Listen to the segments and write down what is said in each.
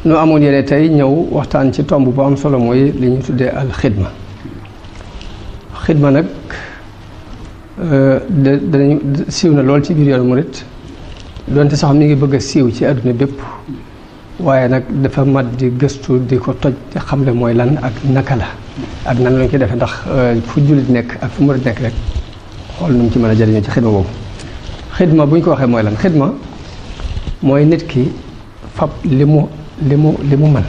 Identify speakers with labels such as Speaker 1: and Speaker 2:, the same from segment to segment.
Speaker 1: nu amoon yéene tey ñëw waxtaan ci tomb bu am solo mooy li ñu tuddee al xidma nag danañu siiw na lool ci biir yoonu murit donte sax mi ngi bëgg a siiw ci àdduna bépp waaye nag dafa mat di gëstu di ko toj te xam le mooy lan ak naka la ak nan lañ koy defee ndax fu jullit nekk ak fu murit nekk rek xool nu mu ci mën a jëriñoo ci xidma boobu. xidma bu ñu ko waxee mooy lan xidma mooy nit ki fab li mu mën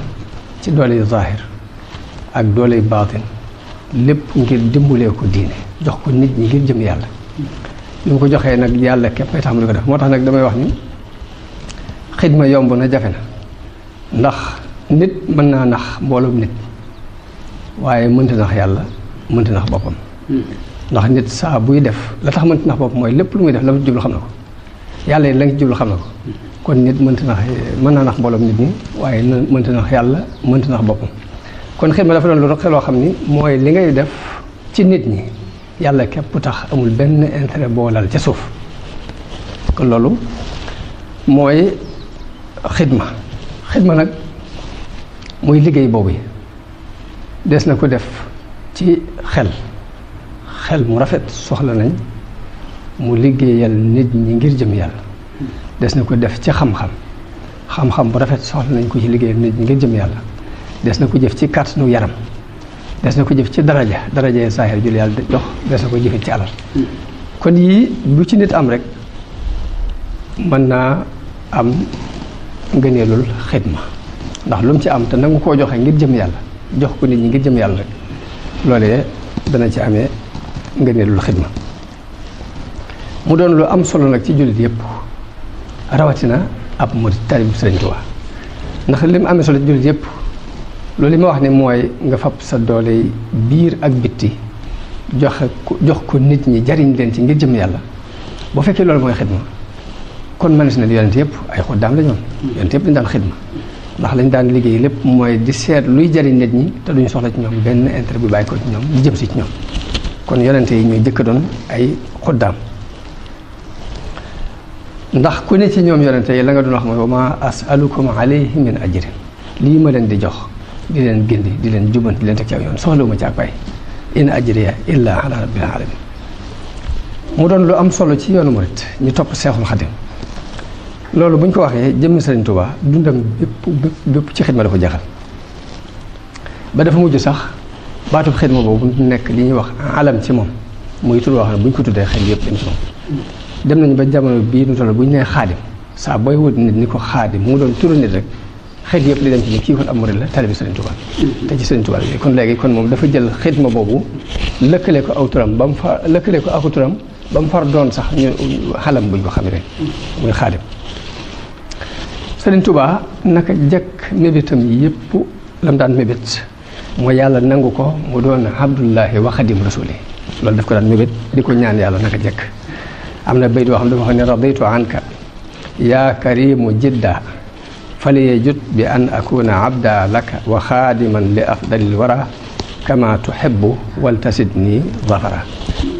Speaker 1: ci doole yu zaahir ak doole yu baatin lépp ngir dimbalee ko diine jox ko nit ñi ngir jëm yàlla li mu ko joxee nag yàlla képp ay tax mu di ko def moo tax nag damay wax ni xidma yomb na jafe na ndax nit mën naa nax mbooloom nit waaye mënta nax yàlla mënta nax boppam ndax nit saa buy def la tax mënta nax boppam mooy lépp lu muy def la mu jublu xam na ko yàlla yi la nga ci jublu xam na ko kon nit mënta nax mën naa nax mbooloom nit ñi waaye mënta nax yàlla mënta nax boppam kon xidma dafa doon lu roqe loo xam ni mooy li ngay def ci nit ñi yàlla képp tax amul benn intérêt boo lal ca suuf kon loolu mooy xidma nag muy liggéey boobu yi des na ko def ci xel mu rafet soxla nañ mu liggéeyal nit ñi ngir jëm yàlla des na ko def ci xam-xam bu rafet soxla nañ ko ci liggéeyal nit ñi ngir jëm yàlla des na ko jëf ci kàttanu yaram des na ko jëf ci daraja saahir jul yàlla jox des na ko jëfe ci alal kon yii bu ci nit am rek mën naa am ngëneelul xidma ndax lu mu ci am te nangu koo joxe ngir jëm yàlla jox ko nit ñi ngir jëm yàlla rek loolee dana ci amee ngëneelul xidma mu doon lu am solo nag ci jullit yëpp rawatina ab murid taalibu Sëriñ Tuubaa ndax li mu amee solo ci jullit yëpp loolu li ma wax ne mooy nga fab sa doole biir ak bitti jox ko nit ñi jariñ leen ci ngir jëm yàlla boo fekkee loolu mooy xidma kon mënees na yonent yëpp ay xuddaam la ñoon yonent yëpp dañu daan xidma ndax lañ daan liggéey lépp mooy di seet luy jariñ nit ñi te duñu soxla ci ñoom benn intérêt bu bàyyi ko ci ñoom di jëm si ci ñoom kon yonent yi ñooy jëkk doon ay xuddaam ndax ku ne ci ñoom yonent yi la nga doon wax mooy wa ma asalukum alayhi min ajrin lii ma leen di jox di leen gindi di leen jubanti di leen teg ci aw yoon soxlawuma ci ak pay in ajriya illa ala rabbil alamin mu doon lu am solo ci yoonu murit ñu topp Seexul Xadim loolu bu ñu ko waxee jëmmi Sëriñ Tuubaa dundam bépp ci xidma da ko jeexal ba dafa mujj sax baatub xidma boobu nekk li ñuy wax alam ci moom muy tur wax ne bu ñu ko tuddee xel yëpp dem ci moom dem nañu ba jamono bii nu toll bu ñu nee xaadim saa booy wut nit ni ko xaadim mu doon turu nit rek xeet yëpp li dem ci ni kii kon am murid la taalibe Sëriñ Tuubaa te ci Sëriñ Tuubaa bi kon léegi kon moom dafa jël xidma boobu lëkkale ko aw turam ba mu far lëkkale ko aku turam ba mu far doon sax ñu xalam buñ ko xam rek muy xaadim Sëriñ Tuubaa naka jëkk mébétam yëpp lam daan mébét mooy yàlla nangu ko mu doon abdullahi wa xadim rasuli loolu daf ko daan mébét di ko ñaan yàlla naka jëkk am na bayt boo xam dafa wax ne raditu anka yaa karimu jidda faliye jut bi an akuna abda laka wa xaadiman li afdalil wara kama tuhibbu waltasid nii zafara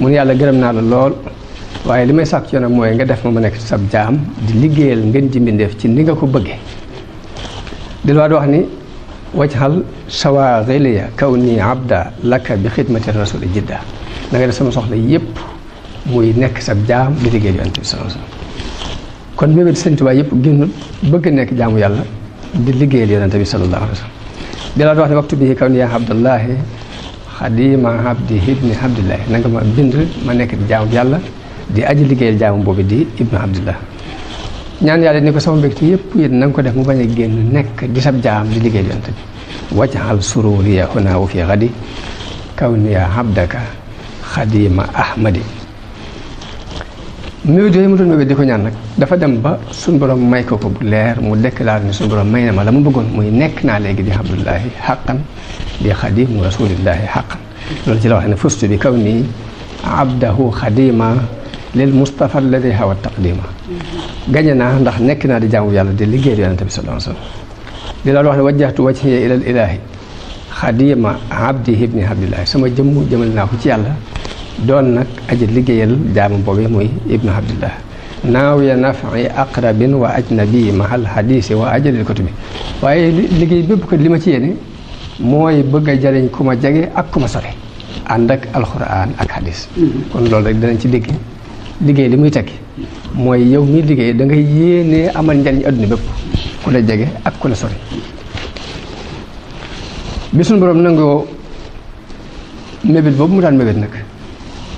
Speaker 1: mun yàlla gërëm naa la lool waaye li may sàkk ci yoon mooy nga def ma nekk sab jaam di liggéeyal ngeen ji mbindeef ci ni nga ko bëggee di la wax ni wajhal sawaghiliya kaw nii abda laka bi xidmati rasuli jidda da nga def sama soxla yépp muy nekk sab jaam di liggéeyal yonent bi sallallahu alayhi wasallam kon mébét Sëriñ Tuubaa yëpp génnul bëgg nekk jaamu yàlla di liggéeyal yonent bi sallallahu alayhi wasallam di la wax ne waxtu bii kaw nii yaa abdallahi xadima abdi ibni abdillahi na nga ma bind ma nekk di jaamu yàlla di aji liggéeyal jaamu boobu di ibnu abdillah ñaan yàlla ni ko sama mbégte yëpp it na nga ko def mu bañ a génn nekk di sab jaam di liggéeyal yonent bi wajhal sururiya huna wa fi gadi kaw nii yaa abdaka xadima ahmadi mébét yooyu mu doon mébét di ko ñaan nag dafa dem ba suñ borom may ko bu leer mu déclaré ni suñ borom may na ma la mu bëggoon muy nekk naa léegi di abdullahi xaqan di xadimu rasulillahi xaqan loolu ci la wax ne fustu bi kaw nii abdahu xadima lil mustafa alladi hawa taqdima gañe naa ndax nekk naa di jaamu yàlla di liggéey yonente bi sallallahu alayhi wasallam di la wax ne wajjahtu wajhiya ilal ilahi xadima abdi ibni abdillahi sama jëmal naa ko ci yàlla doon nag aji liggéeyal jaamam boobu muy ibnu abdillah naawiya nafi aqrabin wa ajnabi mahal hadisi wa ajalil kutubi waaye liggéey bépp ko li ma ci yéene mooy bëgg a jariñ ku ma jege ak ku ma sore ànd ak alxuraan ak hadis kon loolu rek danañ ci dégg liggéey li muy tekki mooy yow mi liggéey da ngay yéenee amal njariñ adduna bépp ku la jege ak ku la sore bi suñu borom nangoo mébét boobu mu daan mébét nag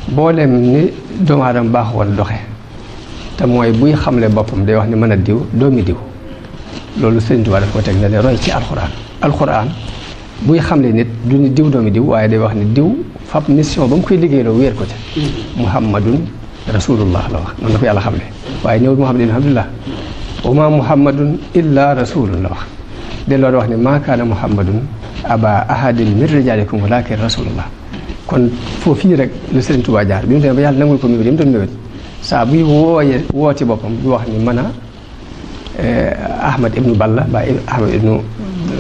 Speaker 1: booleem ni doomu aadama baax wala doxe te mooy buy xamle boppam day wax ni mën a diw doomi diw loolu Sëriñ Tuubaa daf ko teg ne roy ci alxuraan buy xamle nit du ni diw doomi diw waaye day wax ni diw fab mission ba mu koy liggéeyloo wéer ko ca muhammadun rasulullah la wax noonu la ko yàlla xamle waaye ñëwul muhammadun alhamdulillah wa ma muhammadun illa rasulun la wax delloo da wax ni maa kaana muhammadun aba ahadin min rijalikum walakin rasulullah kon foofii rek la Sëriñ Tuubaa jaar bi mu demee ba yàlla nangul ko mébét yi mu doon mébét saa buy wooti boppam du wax ni mën a ahmad ibnu balla ba ahmad ibnu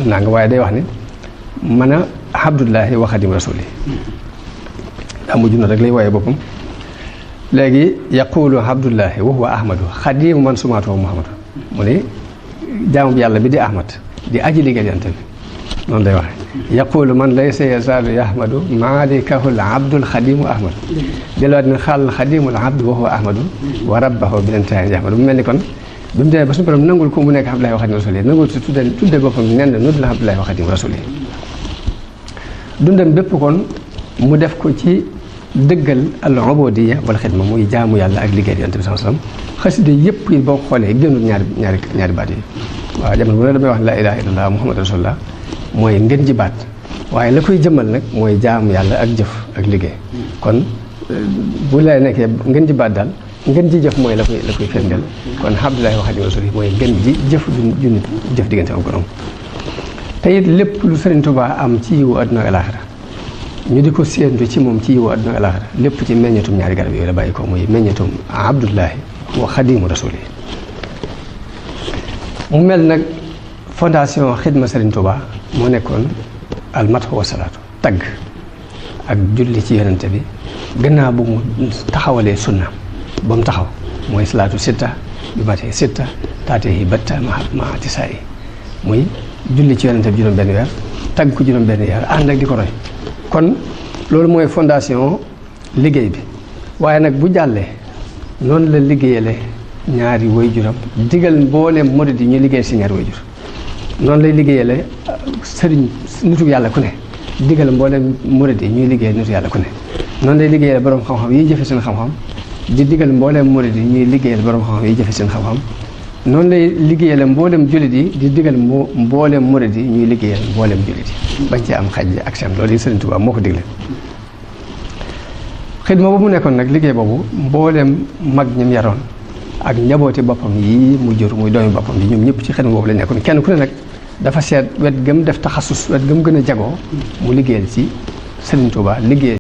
Speaker 1: nanga waaye day wax ni mën a abdullahi wa xadim rasuli daa mujj na rek lay wooyee boppam léegi yaqulu abdullahi wa huwa ahmadu xadimu man sumaatoo muhammadu mu ne jaamu bi yàlla bi di ahmad di aji liggéey yante bi noonu lay waxe yaqulu man laysa yazaalu yahmadu maalikahul abdul xadimu ahmadu jëlaat ni xaal xadimul abdu wa huwa ahmadu wa rabbahu bilantahin yahmadu mu mel ni kon bi mu demee ba suñu borom nangul ko mu nekk abdullahi wa xadim rasuli nangul si tudde boppam nen na nudd la abdullahi wa xadim rasuli dundam bépp kon mu def ko ci dëggal al ubudiyya wal xidma muy jaamu yàlla ak liggéey yonent bi sallallahu alayhi wasallam xasida yëpp yi boo xoolee génnul ñaari baat yi waaw jamono bu ne damay wax la ilaha illallah muhammadu rasulullah mooy ngeen ji baat waaye la koy jëmmal nag mooy jaamu yàlla ak jëf ak liggéey kon bu lay nekkee ngeen ji baat daal ngeen ji jëf mooy la koy firndeel kon abdullahi wa xadim rasul mooy ngeen ji jëf ju nit jëf diggante ak borom te it lépp lu Sëriñ Tuubaa am ci yiwu àdduna ak alaaxira ñu di ko séentu ci moom ci yiwu àdduna ak alaaxira lépp ci meññetum ñaari garab yooyu la bàyyi ko muy meññetum abdullahi wa xadimu rasuli mu mel nag fondation xidma Sëriñ Tuubaa moo nekkoon almadhu wa salaatu tagg ak julli ci yonente bi gannaaw bu mu taxawalee sunna ba mu taxaw mooy salaatu sitta bi matee sitta taateehi batta ma tisaa yi muy julli ci yonente bi juróom benn weer tagg ko juróom benn weer ànd ak di ko roy kon loolu mooy fondation liggéey bi waaye nag bu jàllee noonu la liggéeyale ñaari waajuram digal mbooleem murid yi ñuy liggéey si ñaari waajur noonu lay liggéeyale sëriñ nitu yàlla ku ne digal mbooleem murid yi ñuy liggéey nitu yàlla ku ne noonu lay liggéeyale borom xam-xam yi jëfe seen xam-xam di digal mbooleem murid yi ñuy liggéeyal borom xam-xam yi jëfe seen xam-xam noonu lay liggéeyale mboolem jullit yi di digal mboolem murid yi ñuy liggéeyal mboolem jullit yi bañ ci am xaj ak seen loolu yi Sëriñ Tuubaa moo ko digle xidma boobu mu nekkoon nag liggéey boobu mboolem mag ñim yaroon ak njabooti boppam yi mu jur muy doomi boppam yi ñoom ñëpp ci xidma boobu lañ nekkoon kenn ku ne nag dafa seet wet gëm def taxasus wet gëm gën a jagoo mu liggéeyal ci Sëriñ Tuubaa liggéey